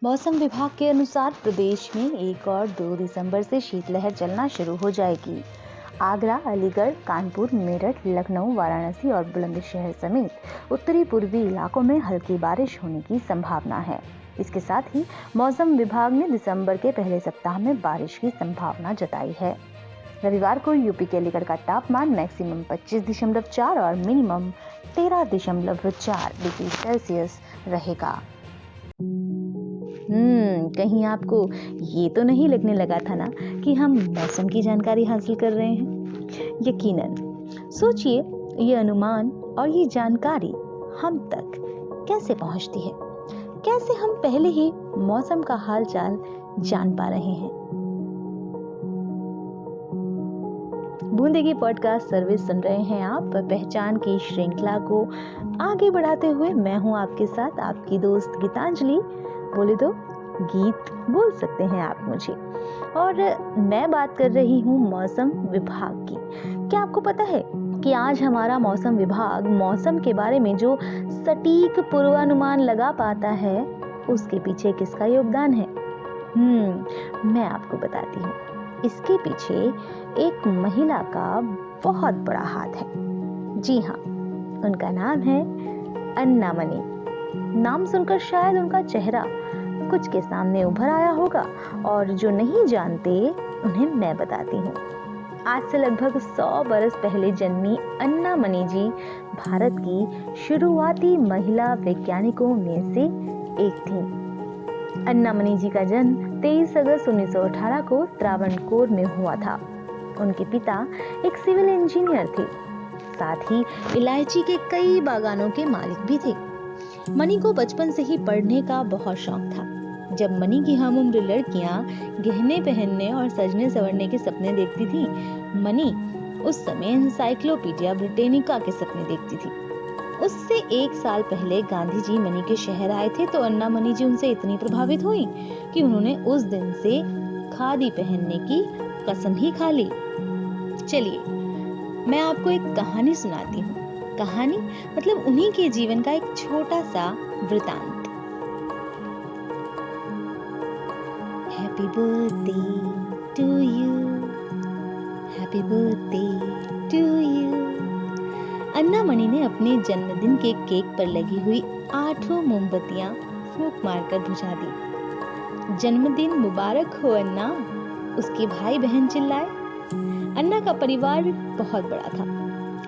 मौसम विभाग के अनुसार प्रदेश में 1 और 2 दिसंबर से शीतलहर चलना शुरू हो जाएगी। आगरा, अलीगढ़, कानपुर, मेरठ, लखनऊ, वाराणसी और बुलंदशहर समेत उत्तरी पूर्वी इलाकों में हल्की बारिश होने की संभावना है। इसके साथ ही मौसम विभाग ने दिसंबर के पहले सप्ताह में बारिश की संभावना जताई है। रविवार को यूपी के अलीगढ़ का तापमान मैक्सिमम 25.4 और मिनिमम 13.4 डिग्री सेल्सियस रहेगा। कहीं आपको ये तो नहीं लगने लगा था ना कि हम मौसम की जानकारी हासिल कर रहे हैं? यकीनन। सोचिए, ये अनुमान और ये जानकारी हम तक कैसे पहुंचती है? कैसे हम पहले ही मौसम का हालचाल जान पा रहे हैं? बूंदे की पॉडकास्ट सर्विस सुन रहे हैं आप। पहचान की श्रृंखला को आगे बढ़ाते हुए मैं हूं आपके साथ, आपकी दोस्त गीतांजलि। बोले तो गीत बोल सकते हैं आप मुझे। और मैं बात कर रही हूँ मौसम विभाग की। क्या आपको पता है कि आज हमारा मौसम विभाग मौसम के बारे में जो सटीक पूर्वानुमान लगा पाता है, उसके पीछे किसका योगदान है? मैं आपको बताती हूँ। इसके पीछे एक महिला का बहुत बड़ा हाथ है। जी हाँ, उनका नाम है अन्ना मनी। नाम सुनकर शायद उनका चेहरा कुछ के सामने उभर आया होगा, और जो नहीं जानते उन्हें मैं बताती हूँ। आज से लगभग 100 बरस पहले जन्मी अन्ना मनी जी भारत की शुरुआती महिला वैज्ञानिकों में से एक थी। अन्ना मनी जी का जन्म 23 अगस्त 1918 को त्रावणकोर में हुआ था। उनके पिता एक सिविल इंजीनियर थे, साथ ही इलायची के कई बागानों के मालिक भी थे। मनी को बचपन से ही पढ़ने का बहुत शौक था। जब मनी की हम उम्र लड़कियां गहने पहनने और सजने संवरने के सपने देखती थी, मनी उस समय एनसाइक्लोपीडिया ब्रिटेनिका के सपने देखती थी। उससे 1 साल पहले गांधी जी मनी के शहर आए थे, तो अन्ना मनी जी उनसे इतनी प्रभावित हुई कि उन्होंने उस दिन से खादी पहनने की कसम ही खा ली। चलिए, मैं आपको एक कहानी सुनाती हूँ। कहानी मतलब उन्हीं के जीवन का एक छोटा सा वृतांत। Happy birthday to you, happy birthday to you. Anna Mani ने अपने जन्मदिन के केक पर लगी हुई 8 मोमबत्तियां फूंक मारकर बुझा दी। जन्मदिन मुबारक हो अन्ना, उसके भाई बहन चिल्लाए। अन्ना का परिवार बहुत बड़ा था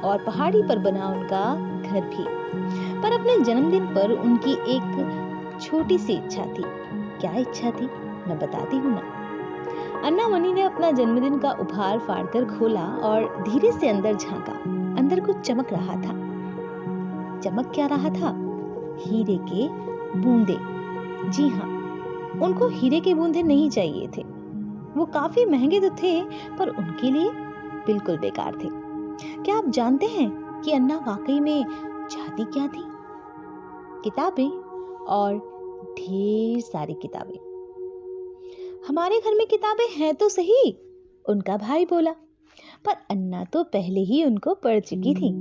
और पहाड़ी पर बना उनका घर भी। पर अपने जन्मदिन पर उनकी एक छोटी सी इच्छा थी। क्या इच्छा थी? मैं बताती हूँ ना। अन्ना मनी ने अपना जन्मदिन का उपहार फाड़कर खोला और धीरे से अंदर झांका। अंदर कुछ चमक रहा था। चमक क्या रहा था? हीरे के बूंदे। जी हाँ, उनको हीरे के बूंदे नहीं चाहिए थे। वो काफी महंगे तो थे, पर उनके लिए बिल्कुल बेकार थे। क्या आप जानते हैं कि अन्ना वाकई में चाहती क्या थी? किताबें, और ढेर सारी किताबें। हमारे घर में किताबें हैं तो सही, उनका भाई बोला। पर अन्ना तो पहले ही उनको पढ़ चुकी थी।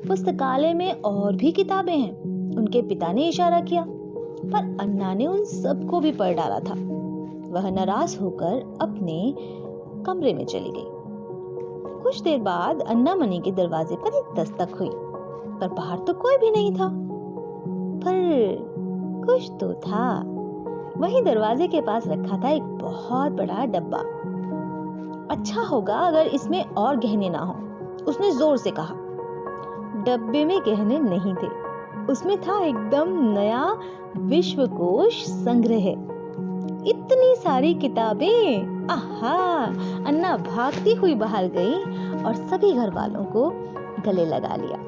पुस्तकालय में और भी किताबें हैं, उनके पिता ने इशारा किया। पर अन्ना ने उन सबको भी पढ़ डाला था। वह नाराज होकर अपने कमरे में चली गई। कुछ देर बाद अन्ना मनी के दरवाजे पर एक दस्तक हुई, पर बाहर तो कोई भी नहीं था। पर कुछ तो था। वहीं दरवाजे के पास रखा था एक बहुत बड़ा डब्बा। अच्छा होगा अगर इसमें और गहने ना हो, उसने जोर से कहा। डब्बे में गहने नहीं थे, उसमें था एकदम नया विश्वकोश संग्रह। इतनी सारी किताबें! आहा! अन्ना भागती हुई बाहर गई और सभी घर वालों को गले लगा लिया।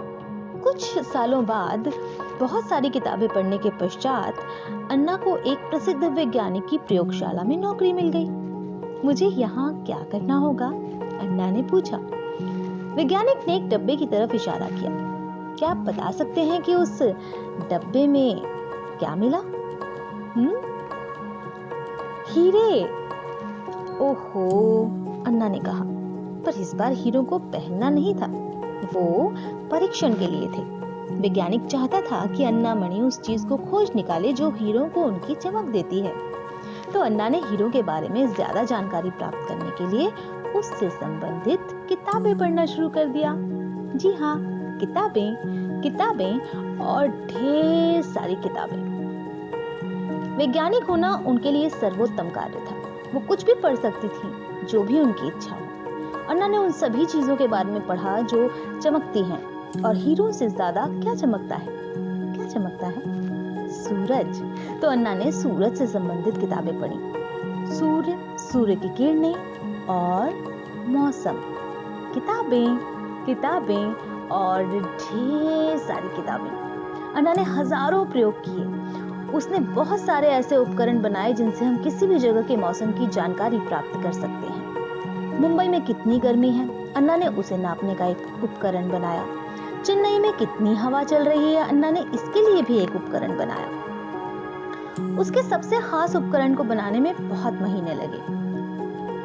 कुछ सालों बाद बहुत सारी किताबें पढ़ने के पश्चात अन्ना को एक प्रसिद्ध वैज्ञानिक की प्रयोगशाला में नौकरी मिल गई। मुझे यहाँ क्या करना होगा? अन्ना ने पूछा। वैज्ञानिक ने एक डब्बे की तरफ इशारा किया। क्या आप बता सकते हैं कि उस डब्बे में क्या मिला? हीरे। ओहो, अन्ना ने कहा। पर इस बार हीरों को पहनना नहीं था, वो परीक्षण के लिए थे। वैज्ञानिक चाहता था कि अन्ना मणि उस चीज को खोज निकाले जो हीरों को उनकी चमक देती है। तो अन्ना ने हीरो के बारे में ज्यादा जानकारी प्राप्त करने के लिए उससे संबंधित किताबें पढ़ना शुरू कर दिया। जी हाँ, किताबें और ढेर सारी किताबें। वैज्ञानिक होना उनके लिए सर्वोत्तम कार्य था। वो कुछ भी पढ़ सकती थी, जो भी उनकी इच्छा हो। अन्ना ने उन सभी चीजों के बारे में पढ़ा जो चमकती हैं, और हीरो से ज्यादा क्या चमकता है? सूरज। तो अन्ना ने सूरज से संबंधित किताबें पढ़ी। सूर्य की किरणें और मौसम। किताबें और ढेर सारी किताबें। अन्ना ने हजारों प्रयोग किए। उसने बहुत सारे ऐसे उपकरण बनाए जिनसे हम किसी भी जगह के मौसम की जानकारी प्राप्त कर सकते हैं। मुंबई में कितनी गर्मी है, अन्ना ने उसे नापने का एक उपकरण बनाया। चेन्नई में कितनी हवा चल रही है, अन्ना ने इसके लिए भी एक उपकरण बनाया। उसके सबसे खास उपकरण को बनाने में बहुत महीने लगे।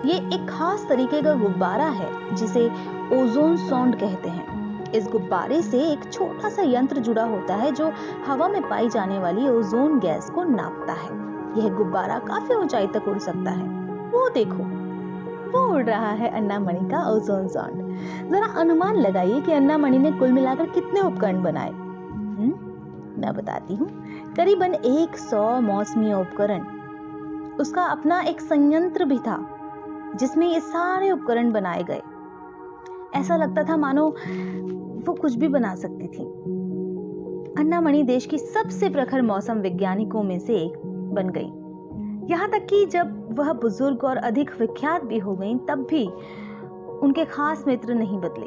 ये एक खास तरीके का गुब्बारा है जिसे ओजोन सॉन्ड कहते हैं। इस गुब्बारे से एक छोटा सा यंत्र जुड़ा होता है जो हवा में पाई जाने वाली ओजोन गैस को नापता है। यह गुब्बारा काफी ऊंचाई तक उड़ सकता है। वो देखो, वो उड़ रहा है अन्ना मणि का ओजोन सॉन्ड। जरा अनुमान लगाइए कि अन्ना मणि ने कुल मिलाकर कितने उपकरण बनाए। मैं बताती हूँ, करीबन 100 मौसमी उपकरण। उसका अपना एक संयंत्र भी था जिसमें ये सारे उपकरण बनाए गए। ऐसा लगता था मानो वो कुछ भी बना सकती थी। अन्ना मणि देश की सबसे प्रखर मौसम वैज्ञानिकों में से एक बन गई। यहाँ तक कि जब वह बुजुर्ग और अधिक विख्यात भी हो गई, तब भी उनके खास मित्र नहीं बदले।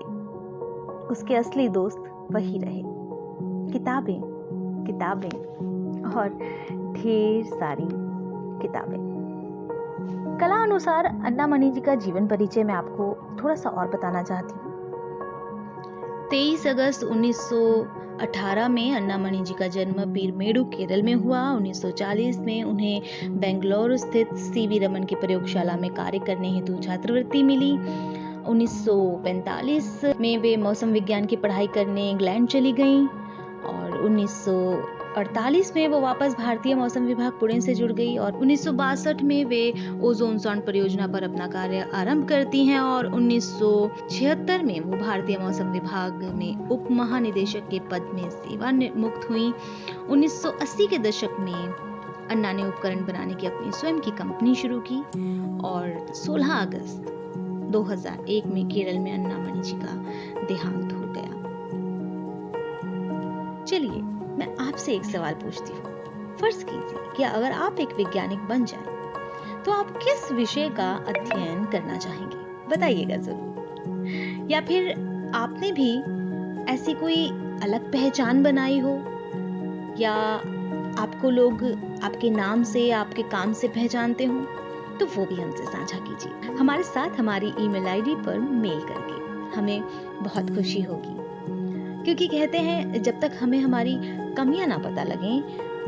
उसके असली दोस्त वही रहे, किताबें और ढेर सारी किताबें। कला अनुसार अन्ना मणि जी का जीवन परिचय मैं आपको थोड़ा सा और बताना चाहती हूँ। 23 अगस्त 1918 में अन्ना मणि जी का जन्म पीरमेडु, केरल में हुआ। 1940 में उन्हें बेंगलुरु स्थित सीवी रमन की प्रयोगशाला में कार्य करने हेतु छात्रवृत्ति मिली। 1945 में वे मौसम विज्ञान की पढ़ाई करने इंग्लैंड चली गईं और 1948 में वो वापस भारतीय मौसम विभाग पुणे से जुड़ गई और 1962 में वे ओजोन सॉन्ड परियोजना पर अपना कार्य आरंभ करती हैं और 1976 में वो भारतीय मौसम विभाग में उप महानिदेशक के पद में सेवानिवृत्त हुई। 1980 के दशक में अन्ना ने उपकरण बनाने की अपनी स्वयं की कंपनी शुरू की और 16 अगस्त 2001 में केरल में अन्ना मणि जी का देहांत हो गया। चलिए, मैं आपसे एक सवाल पूछती हूँ। फर्ज कीजिए कि अगर आप एक वैज्ञानिक बन जाएं, तो आप किस विषय का अध्ययन करना चाहेंगे? बताइएगा जरूर। या फिर आपने भी ऐसी कोई अलग पहचान बनाई हो, या आपको लोग आपके नाम से, आपके काम से पहचानते हो, तो वो भी हमसे साझा कीजिए। हमारे साथ हमारी ईमेल आईडी पर मेल करके हमें बहुत खुशी होगी, क्योंकि कहते हैं जब तक हमें हमारी कमियां ना पता लगें,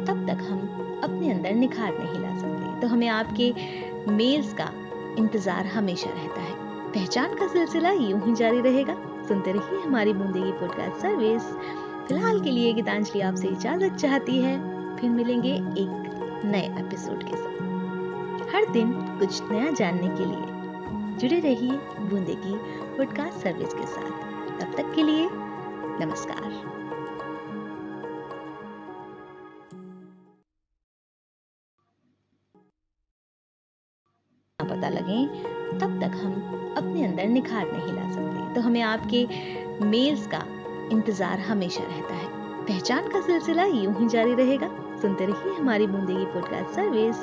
तब तक हम अपने अंदर निखार नहीं ला सकते। तो हमें आपके मेल्स का इंतजार हमेशा रहता है। पहचान का सिलसिला यूं ही जारी रहेगा। सुनते रहिए हमारी बूंदेगी पॉडकास्ट सर्विस। फिलहाल के लिए गीतांजलि आपसे इजाजत चाहती है। फिर मिलेंगे एक नए एपिसोड के साथ। हर दिन कुछ नया जानने के लिए जुड़े रहिए बूंदेगी पॉडकास्ट सर्विस के साथ। तब तक के लिए नमस्कार। पता लगे तब तक हम अपने अंदर निखार नहीं ला सकते। तो हमें आपके मेल्स का इंतजार हमेशा रहता है। पहचान का सिलसिला यूं ही जारी रहेगा। सुनते रहिए हमारी बूंदेगी पॉडकास्ट सर्विस।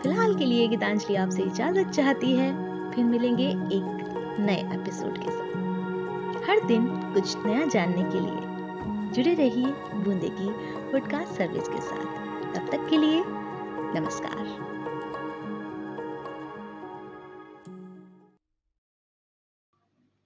फिलहाल के लिए गीतांजलि आपसे इजाजत चाहती है। फिर मिलेंगे एक नए एपिसोड के साथ। हर दिन कुछ नया जानने के लिए जुड़े रहिए बूंदेगी पॉडकास्ट सर्विस के साथ। तब तक के लिए नमस्कार।